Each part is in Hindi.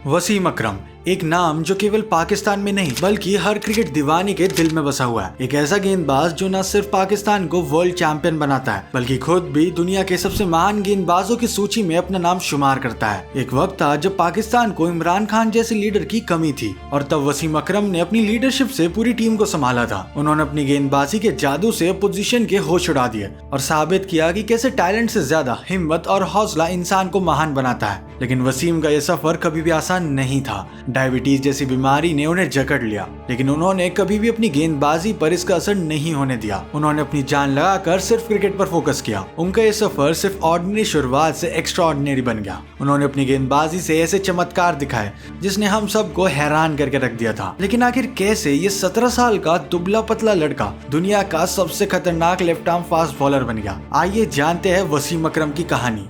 वसीम अकरम, एक नाम जो केवल पाकिस्तान में नहीं बल्कि हर क्रिकेट दीवाने के दिल में बसा हुआ है। एक ऐसा गेंदबाज जो न सिर्फ पाकिस्तान को वर्ल्ड चैंपियन बनाता है बल्कि खुद भी दुनिया के सबसे महान गेंदबाजों की सूची में अपना नाम शुमार करता है। एक वक्त था जब पाकिस्तान को इमरान खान जैसे लीडर की कमी थी और तब वसीम अकरम ने अपनी लीडरशिप से पूरी टीम को संभाला था। उन्होंने अपनी गेंदबाजी के जादू से अपोजिशन के होश उड़ा दिए और साबित किया कि कैसे टैलेंट से ज्यादा हिम्मत और हौसला इंसान को महान बनाता है। लेकिन वसीम का यह सफर कभी भी आसान नहीं था। डायबिटीज जैसी बीमारी ने उन्हें जकड़ लिया, लेकिन उन्होंने कभी भी अपनी गेंदबाजी पर इसका असर नहीं होने दिया। उन्होंने अपनी जान लगाकर सिर्फ क्रिकेट पर फोकस किया। उनका यह सफर सिर्फ ऑर्डिनरी शुरुआत से एक्स्ट्रा ऑर्डिनरी बन गया। उन्होंने अपनी गेंदबाजी से ऐसे चमत्कार दिखाए जिसने हम सबको हैरान करके रख दिया था। लेकिन आखिर कैसे ये 17 साल का दुबला पतला लड़का दुनिया का सबसे खतरनाक लेफ्ट आर्म फास्ट बॉलर बन गया? आइए जानते हैं वसीम अकरम की कहानी।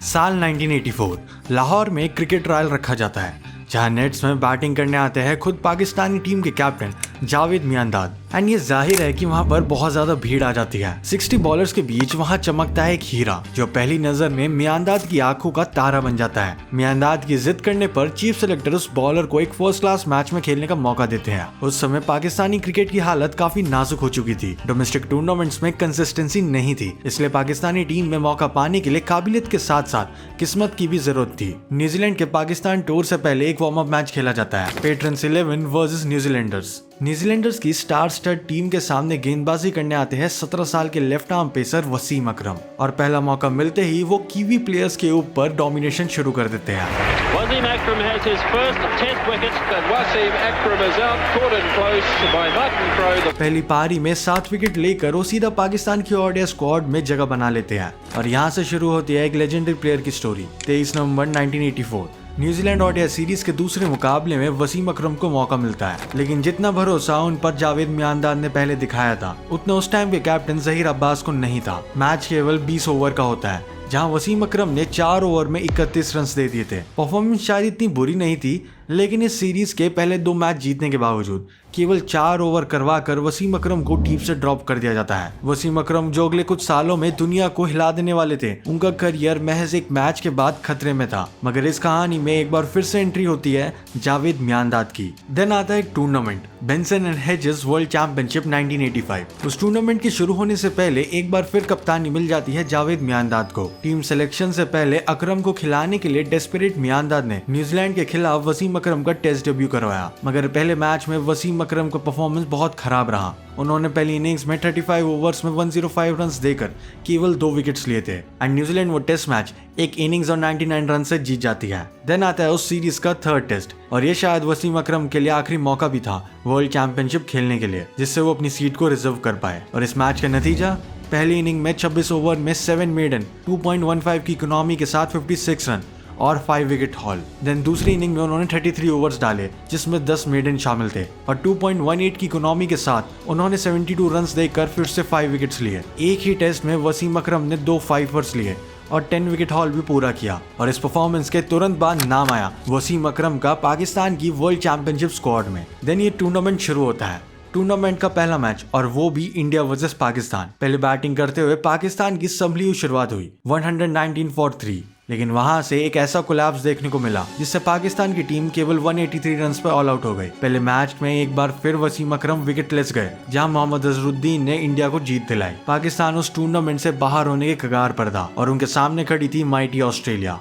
साल 1984 लाहौर में क्रिकेट ट्रायल रखा जाता है जहां नेट्स में बैटिंग करने आते हैं खुद पाकिस्तानी टीम के कैप्टन जावेद मियांदाद। एंड ये जाहिर है कि वहां पर बहुत ज्यादा भीड़ आ जाती है। 60 बॉलर्स के बीच वहां चमकता है एक हीरा जो पहली नजर में मियांदाद की आंखों का तारा बन जाता है। मियांदाद की जिद करने पर चीफ सेलेक्टर उस बॉलर को एक फर्स्ट क्लास मैच में खेलने का मौका देते हैं। उस समय पाकिस्तानी क्रिकेट की हालत काफी नाजुक हो चुकी थी। डोमेस्टिक टूर्नामेंट्स में कंसिस्टेंसी नहीं थी, इसलिए पाकिस्तानी टीम में मौका पाने के लिए काबिलियत के साथ साथ किस्मत की भी जरूरत थी। न्यूजीलैंड के पाकिस्तान टूर से पहले एक वार्म अप मैच खेला जाता है, पेट्रन्स 11 वर्सेस न्यूजीलैंडर्स। न्यूजीलैंडर्स की स्टार स्टड टीम के सामने गेंदबाजी करने आते हैं 17 साल के लेफ्ट आर्म पेसर वसीम अकरम और पहला मौका मिलते ही वो कीवी प्लेयर्स के ऊपर डोमिनेशन शुरू कर देते हैं। Wasim Akram has his first test wicket and Wasim Akram is out caught in close by Martin Crowe। पहली पारी में 7 विकेट लेकर वो सीधा पाकिस्तान की ओडीआई स्क्वाड में जगह बना लेते हैं और यहाँ से शुरू होती है एक लेजेंडरी प्लेयर की स्टोरी। 23 नवंबर 1984 न्यूजीलैंड ओडीआई सीरीज के दूसरे मुकाबले में वसीम अकरम को मौका मिलता है, लेकिन जितना भरोसा उन पर जावेद मियांदाद ने पहले दिखाया था उतना उस टाइम के कैप्टन जहीर अब्बास को नहीं था। मैच केवल 20 ओवर का होता है जहां वसीम अकरम ने 4 ओवर में 31 रन दे दिए थे। परफॉर्मेंस शायद इतनी बुरी नहीं थी, लेकिन इस सीरीज के पहले 2 मैच जीतने के बावजूद केवल 4 ओवर करवाकर वसीम अकरम को टीम से ड्रॉप कर दिया जाता है। वसीम अकरम जो अगले कुछ सालों में दुनिया को हिला देने वाले थे, उनका करियर महज एक मैच के बाद खतरे में था। मगर इस कहानी में एक बार फिर से एंट्री होती है जावेद मियांदाद की। देन आता है एक tournament, Benson and hedges world championship 1985। उस टूर्नामेंट के शुरू होने से पहले एक बार फिर कप्तानी मिल जाती है जावेद मियांदाद को। टीम सिलेक्शन से पहले अकरम को खिलाने के लिए डेस्परेट मियांदाद ने न्यूजीलैंड के खिलाफ वसीम अकरम का टेस्ट डेब्यू करवाया। मगर पहले मैच में वसीम अकरम का परफॉर्मेंस बहुत खराब रहा। उन्होंने पहली इनिंग्स में 35 ओवर्स में 105 रन देकर केवल 2 विकेट्स लिए थे एंड न्यूजीलैंड वो टेस्ट मैच एक इनिंग्स और 99 रन से जीत जाती है। देन आता है उस सीरीज का 3rd टेस्ट और ये शायद वसीम अकरम के लिए आखिरी मौका भी था वर्ल्ड चैंपियनशिप खेलने के लिए, जिससे वो अपनी सीट को रिजर्व कर पाए। और इस मैच का नतीजा, पहली इनिंग में 26 ओवर में 7 मेडन 2.15 की इकोनॉमी के साथ 56 रन और 5 विकेट हॉल। देन दूसरी इनिंग में उन्होंने 33 ओवर्स डाले जिसमें 10 मेडन शामिल थे और 2.18 की इकोनॉमी के साथ उन्होंने 72 रन्स देकर फिर से 5 विकेट्स लिए। एक ही टेस्ट में वसीम अकरम ने 2 5-overs लिए और 10 विकेट हॉल भी पूरा किया। और इस परफॉर्मेंस के तुरंत बाद नाम आया वसीम अकरम का पाकिस्तान की वर्ल्ड चैंपियनशिप स्क्वाड में। देन ये टूर्नामेंट शुरू होता है। टूर्नामेंट का पहला मैच और वो भी इंडिया वर्सेस पाकिस्तान। पहले बैटिंग करते हुए पाकिस्तान की संभली हुई शुरुआत हुई 119 फॉर 3, लेकिन वहां से एक ऐसा कोलैप्स देखने को मिला जिससे पाकिस्तान की टीम केवल 183 रन्स पर ऑल आउट हो गई। पहले मैच में एक बार फिर वसीम अकरम विकेटलेस गए जहां मोहम्मद अजहरुद्दीन ने इंडिया को जीत दिलाई। पाकिस्तान उस टूर्नामेंट से बाहर होने के कगार पर था और उनके सामने खड़ी थी माइटी ऑस्ट्रेलिया।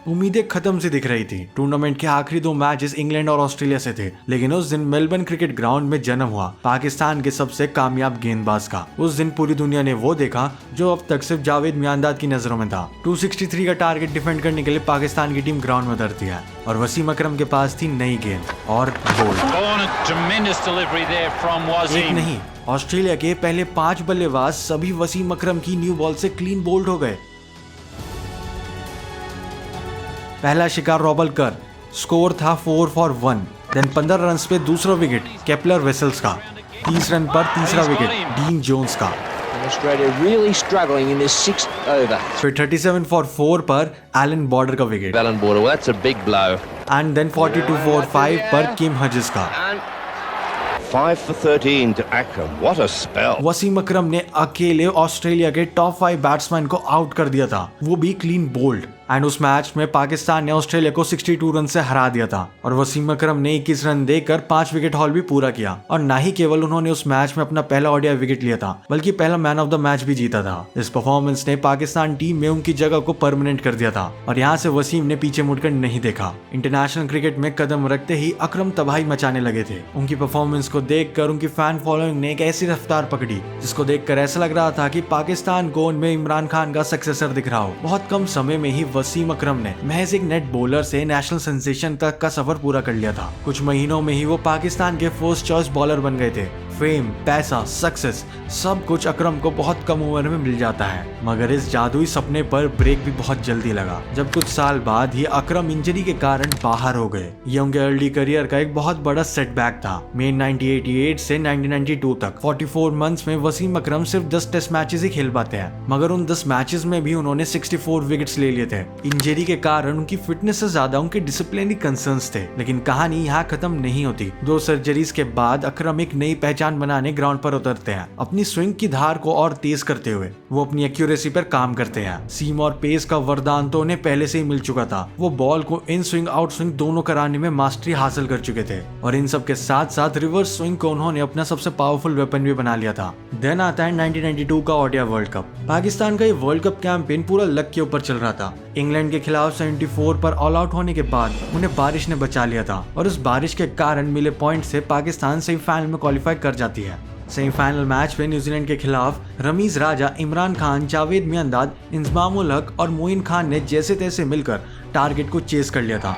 उम्मीदें खत्म सी दिख रही थी। टूर्नामेंट के आखिरी 2 मैचेस इंग्लैंड और ऑस्ट्रेलिया से थे, लेकिन उस दिन मेलबर्न क्रिकेट ग्राउंड में जन्म हुआ पाकिस्तान के सबसे कामयाब गेंदबाज का। उस दिन पूरी दुनिया ने वो देखा जो अब तक सिर्फ जावेद मियांदाद की नजरों में था। 263 का टारगेट डिफेंड करने के लिए पाकिस्तान की टीम ग्राउंड में उतरती है और वसीम अकरम के पास थी नई गेंद और बोल्ड। एक नहीं, ऑस्ट्रेलिया के पहले 5 बल्लेबाज सभी वसीम अकरम की न्यू बॉल से क्लीन बोल्ड हो गए। पहला शिकार रॉबल कर, स्कोर था 4 फॉर 1। देन 15 रन पे दूसरा विकेट केपलर वेसल्स का, 30 रन पर तीसरा विकेट डीन जोन्स का। Australia really struggling in this 6th over. फिर 37 फॉर 4 पर एलन बॉर्डर का विकेट। Alan Border, well, that's a big blow. And then 42 for 5 पर किम हजिस का। 5 for 13 to Akram. What a spell. Wasim अकरम ने अकेले ऑस्ट्रेलिया के टॉप 5 बैट्समैन को आउट कर दिया था, वो भी क्लीन बोल्ड। एंड उस मैच में पाकिस्तान ने ऑस्ट्रेलिया को 62 रन से हरा दिया था और वसीम अकरम ने 21 रन देकर 5 विकेट हॉल भी पूरा किया। और ना ही केवल उन्होंने उस मैच में अपना पहला ओडीआई विकेट लिया था, बल्कि पहला मैन ऑफ द मैच भी जीता था। इस परफॉर्मेंस ने पाकिस्तान टीम में उनकी जगह को परमानेंट कर दिया था और यहाँ से वसीम ने पीछे मुड़कर नहीं देखा। इंटरनेशनल क्रिकेट में कदम रखते ही अकरम तबाही मचाने लगे थे। उनकी परफॉर्मेंस को देखकर उनकी फैन फॉलोइंग ने एक ऐसी रफ्तार पकड़ी जिसको देखकर ऐसा लग रहा था कि पाकिस्तान को उनमें इमरान खान का सक्सेसर दिख रहा हो। बहुत कम समय में ही वसीम अकरम ने महज एक नेट बॉलर से नेशनल सेंसेशन तक का सफर पूरा कर लिया था। कुछ महीनों में ही वो पाकिस्तान के फर्स्ट चॉइस बॉलर बन गए थे। फेम, पैसा, सक्सेस सब कुछ अकरम को बहुत कम उम्र में मिल जाता है, मगर इस जादुई सपने पर ब्रेक भी बहुत जल्दी लगा जब कुछ साल बाद ही अकरम इंजरी के कारण बाहर हो गए। ये उनके अर्ली करियर का एक बहुत बड़ा सेटबैक था। मई 1988 से 1992 तक 44 मंथ्स में वसीम अकरम सिर्फ 10 टेस्ट मैचेस ही खेल पाते हैं, मगर उन 10 मैचेस में भी उन्होंने 64 विकेट्स ले लिए थे। इंजरी के कारण उनकी फिटनेस से ज्यादा उनके डिसिप्लिनरी कंसर्न्स थे। लेकिन कहानी यहाँ खत्म नहीं होती। 2 सर्जरीज के बाद अकरम एक नई पहचान बनाने ग्राउंड पर उतरते हैं। अपनी स्विंग की धार को और तेज करते हुए वो अपनी एक्यूरेसी पर काम करते हैं। सीम और पेस का वरदान तो उन्हें पहले से ही मिल चुका था। वो बॉल को इन स्विंग आउट स्विंग दोनों कराने में मास्टरी हासिल कर चुके थे और इन सब के साथ साथ रिवर्स स्विंग को उन्होंने अपना सबसे पावरफुल वेपन भी बना लिया था। देन आता है 1992 का ओडीआई वर्ल्ड कप। पाकिस्तान का ये वर्ल्ड कप कैंपेन पूरा लक के ऊपर चल रहा था। इंग्लैंड के खिलाफ 74 पर ऑल आउट होने के बाद उन्हें बारिश ने बचा लिया था और उस बारिश के कारण मिले पॉइंट से पाकिस्तान सेमीफाइनल में क्वालिफाई कर जाती है। सेमीफाइनल मैच में न्यूजीलैंड के खिलाफ रमीज राजा, इमरान खान, जावेद मियांदाद, इंजमामुल हक और मोइन खान ने जैसे तैसे मिलकर टारगेट को चेस कर लिया था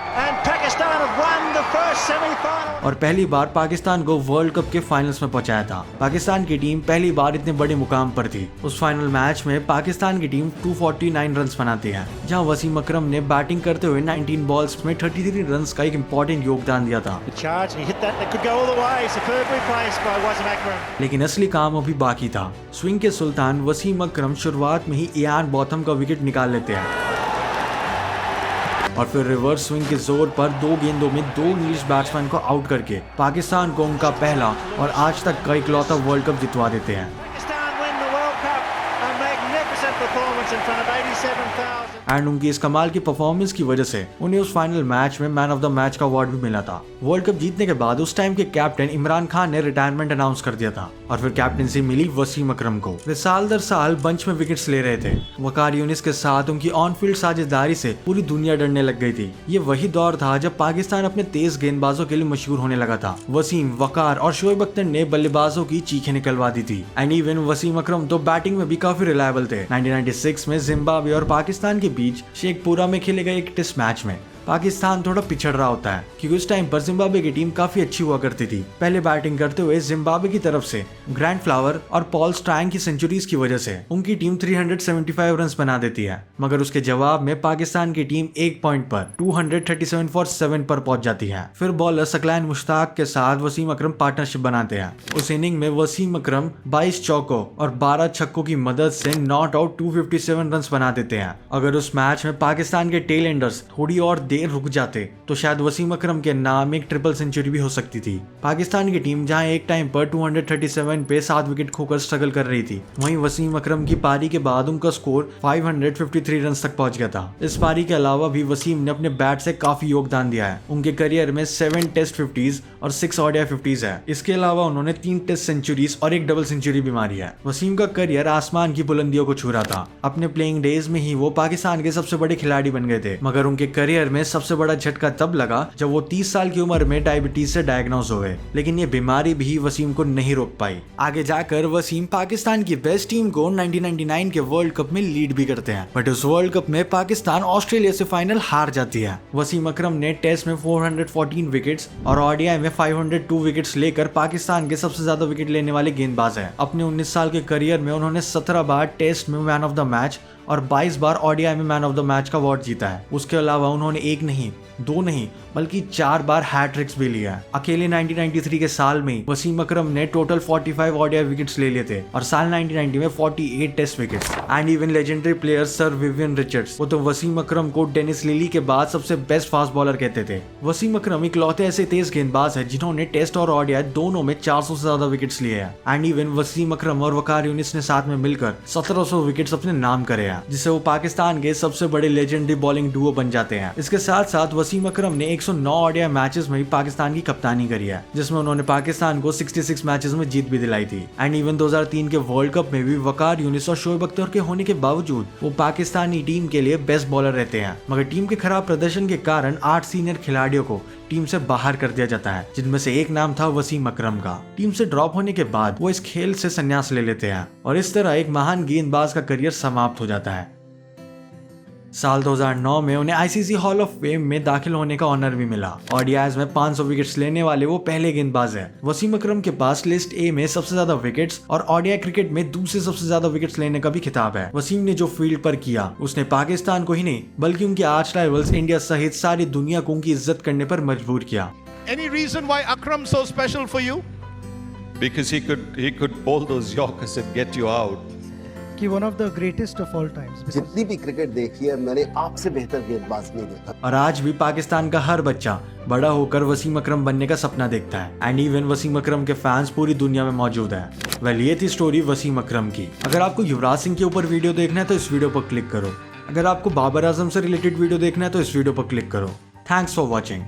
और पहली बार पाकिस्तान को वर्ल्ड कप के फाइनल्स में पहुंचाया था। पाकिस्तान की टीम पहली बार इतने बड़े मुकाम पर थी। उस फाइनल मैच में पाकिस्तान की टीम 249 रन्स बनाती है, जहां वसीम अकरम ने बैटिंग करते हुए 19 बॉल्स में 33 रन्स का एक इम्पोर्टेंट योगदान दिया था। लेकिन असली काम अभी बाकी था। स्विंग के सुल्तान वसीम अकरम शुरुआत में ही इयान बॉथम का विकेट निकाल लेते हैं और फिर रिवर्स स्विंग के जोर पर 2 गेंदों में 2 इंग्लिश बैट्समैन को आउट करके पाकिस्तान को उनका पहला और आज तक का इकलौता वर्ल्ड कप जितवा देते हैं। एंड उनकी इस कमाल की परफॉर्मेंस की वजह से उन्हें उस फाइनल मैच में मैन ऑफ द मैच का अवार्ड भी मिला था। वर्ल्ड कप जीतने के बाद उस टाइम के कैप्टन इमरान खान ने रिटायरमेंट अनाउंस कर दिया था और फिर कैप्टनसी मिली वसीम अकरम को। वे साल दर साल बंच में विकेट्स ले रहे थे। वकार यूनिस के साथ उनकी ऑन फील्ड साझेदारी से पूरी दुनिया डरने लग गई थी। ये वही दौर था जब पाकिस्तान अपने तेज गेंदबाजों के लिए मशहूर होने लगा था। वसीम, वकार और शोएब अख्तर ने बल्लेबाजों की चीखें निकलवा दी थी। एंड इवन वसीम अकरम तो बैटिंग में भी काफी रिलायबल थे। 1996 में जिम्बाब्वे और पाकिस्तान के बीच शेखपुरा में खेले गए एक टेस्ट मैच में पाकिस्तान थोड़ा पिछड़ रहा होता है क्योंकि उस टाइम पर जिम्बाब्वे की टीम काफी अच्छी हुआ करती थी। पहले बैटिंग करते हुए जिम्बाब्वे की तरफ से ग्रैंड फ्लावर और पॉल स्ट्रैंग की सेंचुरीज की वजह से उनकी टीम 375 रन बना देती है, मगर उसके जवाब में पाकिस्तान की टीम 1 पॉइंट पर 237 फॉर 7 पर पहुंच जाती है। फिर बॉलर सकलैन मुश्ताक के साथ वसीम अकरम पार्टनरशिप बनाते हैं। उस इनिंग में वसीम अकरम 22 चौकों और 12 छक्कों की मदद से नॉट आउट 257 रन बना देते हैं। अगर उस मैच में पाकिस्तान के टेल एंडर्स थोड़ी और देर रुक जाते तो शायद वसीम अकरम के नाम एक ट्रिपल सेंचुरी भी हो सकती थी। पाकिस्तान की टीम जहां एक टाइम पर 237 पे 7 विकेट खोकर स्ट्रगल कर रही थी, वहीं वसीम अकरम की पारी के बाद उनका स्कोर 553 रन तक पहुंच गया था। इस पारी के अलावा भी वसीम ने अपने बैट से काफी योगदान दिया है। उनके करियर में 7 टेस्ट 50s और 6 ओडीआई 50s है। इसके अलावा उन्होंने 3 टेस्ट सेंचुरीज और 1 डबल सेंचुरी भी मारी है। वसीम का करियर आसमान की बुलंदियों को छू रहा था। अपने प्लेइंग डेज में ही वो पाकिस्तान के सबसे बड़े खिलाड़ी बन गए थे, मगर उनके करियर में सबसे बड़ा झटका तब लगा जब वो 30 साल की उम्र में डायबिटीज से डायग्नोज हुए। लेकिन ये बीमारी भी वसीम को नहीं रोक पाई। आगे जाकर वसीम पाकिस्तान की बेस्ट टीम को 1999 के वर्ल्ड कप में लीड भी करते हैं, बट उस वर्ल्ड कप में पाकिस्तान ऑस्ट्रेलिया से फाइनल हार जाती है। वसीम अकरम ने टेस्ट में 414 विकेट्स और ओडीआई में 502 विकेट्स लेकर पाकिस्तान के सबसे ज्यादा विकेट लेने वाले गेंदबाज हैं। अपने 19 साल के करियर में उन्होंने 17 बार टेस्ट में मैन ऑफ द मैच और 22 बार ओडीआई में मैन ऑफ द मैच का अवार्ड जीता है। उसके अलावा उन्होंने एक नहीं, दो नहीं, बल्कि 4 बार हैट्रिक्स भी लिया। अकेले 1993 के साल में वसीम अकरम ने टोटल 45 ओडीआई विकेट्स ले लिए थे और साल 1990 में 48 test wickets. And even legendary player sir Vivian Richards, वो तो वसीम अकरम को डेनिस लिली के बाद सबसे बेस्ट फास्ट बॉलर कहते थे। वसीम अकरम इकलौते ऐसे तेज गेंदबाज है जिन्होंने टेस्ट और ओडीआई दोनों में 400 से ज्यादा विकेट्स लिए हैं। एंड इवन वसीम अकरम और वकार यूनिस ने साथ में मिलकर 1700 विकेट्स अपने नाम करे हैं, जिससे वो पाकिस्तान के सबसे बड़े लेजेंडरी बॉलिंग डुओ बन जाते हैं। इसके साथ साथ वसीम अकरम ने 109 ओडीआई मैचेस में भी पाकिस्तान की कप्तानी करी है, जिसमें उन्होंने पाकिस्तान को 66 मैचेस में जीत भी दिलाई थी। एंड इवन 2003 के वर्ल्ड कप में भी वकार यूनिस और शोएब अख्तर के होने के बावजूद वो पाकिस्तानी टीम के लिए बेस्ट बॉलर रहते हैं। मगर टीम के खराब प्रदर्शन के कारण 8 सीनियर खिलाड़ियों को टीम से बाहर कर दिया जाता है, जिनमें से एक नाम था वसीम अकरम का। टीम से ड्रॉप होने के बाद वो इस खेल से संन्यास ले लेते हैं और इस तरह एक महान गेंदबाज का करियर समाप्त हो जाता है। साल 2009 में उन्हें आईसीसी हॉल ऑफ फेम में दाखिल होने का ऑनर भी मिला। ओडीआईज में 500 विकेट्स लेने वाले वो पहले गेंदबाज हैं। वसीम अकरम के पास लिस्ट ए में सबसे ज्यादा विकेट्स और ओडीआई क्रिकेट में दूसरे सबसे ज्यादा विकेट्स लेने का भी खिताब है। वसीम ने जो फील्ड पर किया उसने पाकिस्तान को ही नहीं बल्कि उनके आर्च राइवल्स इंडिया सहित सारी दुनिया को उनकी इज्जत करने पर मजबूर किया। Any reason why Akram so special for you? Because he could bowl those Yorkers and get you out. कि one of the greatest of all times. जितनी भी क्रिकेट देखी है मैंने आपसे बेहतर गेंदबाज नहीं देखा। और आज भी पाकिस्तान का हर बच्चा बड़ा होकर वसीम अकरम बनने का सपना देखता है। एंड इवन वसीम अकरम के फैंस पूरी दुनिया में मौजूद है। वेल, ये थी स्टोरी वसीम अकरम की। अगर आपको युवराज सिंह के ऊपर वीडियो देखना है तो इस वीडियो पर क्लिक करो। अगर आपको बाबर आजम से रिलेटेड वीडियो देखना है तो इस वीडियो पर क्लिक करो। Thanks for watching.